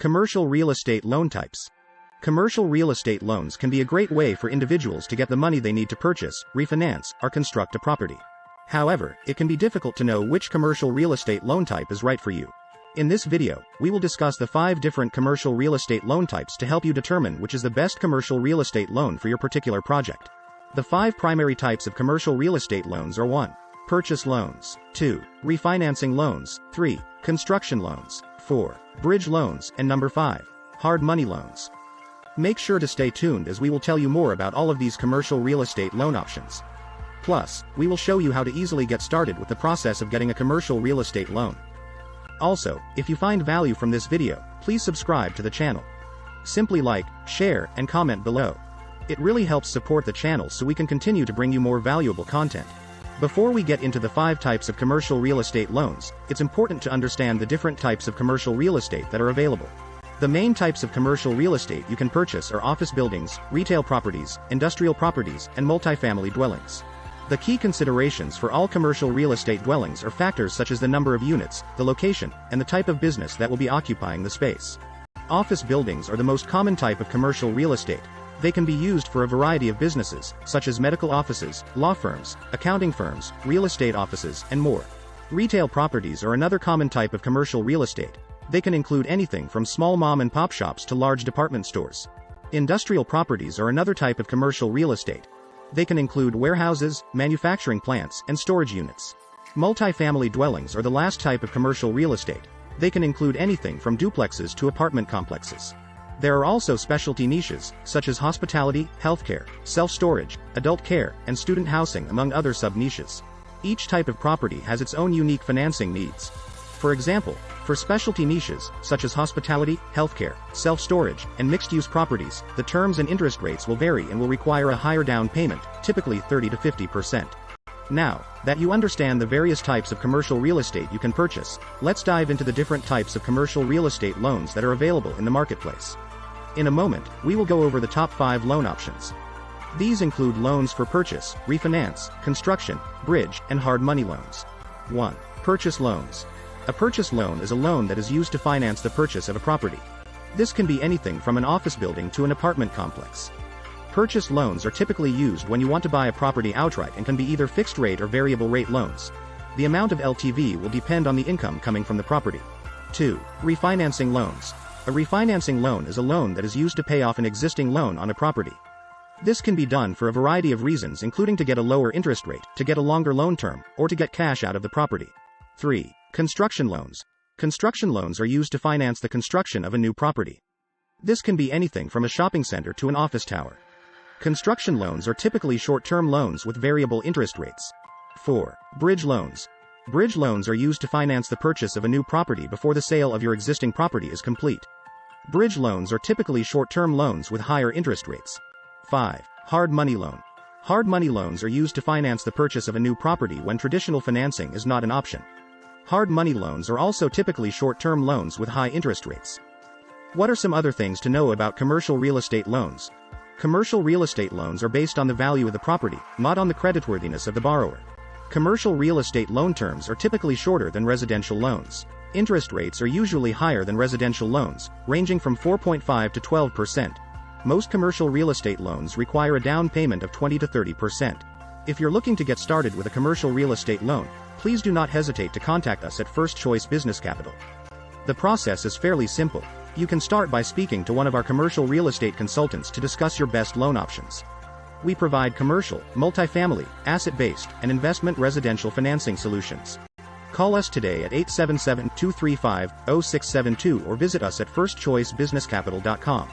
Commercial real estate loan types. Commercial real estate loans can be a great way for individuals to get the money they need to purchase, refinance, or construct a property. However, it can be difficult to know which commercial real estate loan type is right for you. In this video, we will discuss the 5 different commercial real estate loan types to help you determine which is the best commercial real estate loan for your particular project. The 5 primary types of commercial real estate loans are 1. Purchase loans. 2. Refinancing loans. 3. Construction loans. 4. Bridge loans. And number 5. Hard money loans. Make sure to stay tuned as we will tell you more about all of these commercial real estate loan options. Plus, we will show you how to easily get started with the process of getting a commercial real estate loan. Also, if you find value from this video, please subscribe to the channel. Simply like, share, and comment below. It really helps support the channel so we can continue to bring you more valuable content. Before we get into the 5 types of commercial real estate loans, it's important to understand the different types of commercial real estate that are available. The main types of commercial real estate you can purchase are office buildings, retail properties, industrial properties, and multifamily dwellings. The key considerations for all commercial real estate dwellings are factors such as the number of units, the location, and the type of business that will be occupying the space. Office buildings are the most common type of commercial real estate. They can be used for a variety of businesses, such as medical offices, law firms, accounting firms, real estate offices, and more. Retail properties are another common type of commercial real estate. They can include anything from small mom-and-pop shops to large department stores. Industrial properties are another type of commercial real estate. They can include warehouses, manufacturing plants, and storage units. Multifamily dwellings are the last type of commercial real estate. They can include anything from duplexes to apartment complexes. There are also specialty niches, such as hospitality, healthcare, self-storage, adult care, and student housing among other sub-niches. Each type of property has its own unique financing needs. For example, for specialty niches, such as hospitality, healthcare, self-storage, and mixed-use properties, the terms and interest rates will vary and will require a higher down payment, typically 30 to 50%. Now that you understand the various types of commercial real estate you can purchase, let's dive into the different types of commercial real estate loans that are available in the marketplace. In a moment, we will go over the top 5 loan options. These include loans for purchase, refinance, construction, bridge, and hard money loans. 1. Purchase loans. A purchase loan is a loan that is used to finance the purchase of a property. This can be anything from an office building to an apartment complex. Purchase loans are typically used when you want to buy a property outright and can be either fixed rate or variable rate loans. The amount of LTV will depend on the income coming from the property. 2. Refinancing loans. A refinancing loan is a loan that is used to pay off an existing loan on a property. This can be done for a variety of reasons, including to get a lower interest rate, to get a longer loan term, or to get cash out of the property. 3. Construction loans. Construction loans are used to finance the construction of a new property. This can be anything from a shopping center to an office tower. Construction loans are typically short-term loans with variable interest rates. 4. Bridge loans. Bridge loans are used to finance the purchase of a new property before the sale of your existing property is complete. Bridge loans are typically short-term loans with higher interest rates. 5. Hard money loan. Hard money loans are used to finance the purchase of a new property when traditional financing is not an option. Hard money loans are also typically short-term loans with high interest rates. What are some other things to know about commercial real estate loans? Commercial real estate loans are based on the value of the property, not on the creditworthiness of the borrower. Commercial real estate loan terms are typically shorter than residential loans. Interest rates are usually higher than residential loans, ranging from 4.5 to 12%. Most commercial real estate loans require a down payment of 20 to 30%. If you're looking to get started with a commercial real estate loan, please do not hesitate to contact us at First Choice Business Capital. The process is fairly simple. You can start by speaking to one of our commercial real estate consultants to discuss your best loan options. We provide commercial, multifamily, asset-based, and investment residential financing solutions. Call us today at 877-235-0672 or visit us at firstchoicebusinesscapital.com.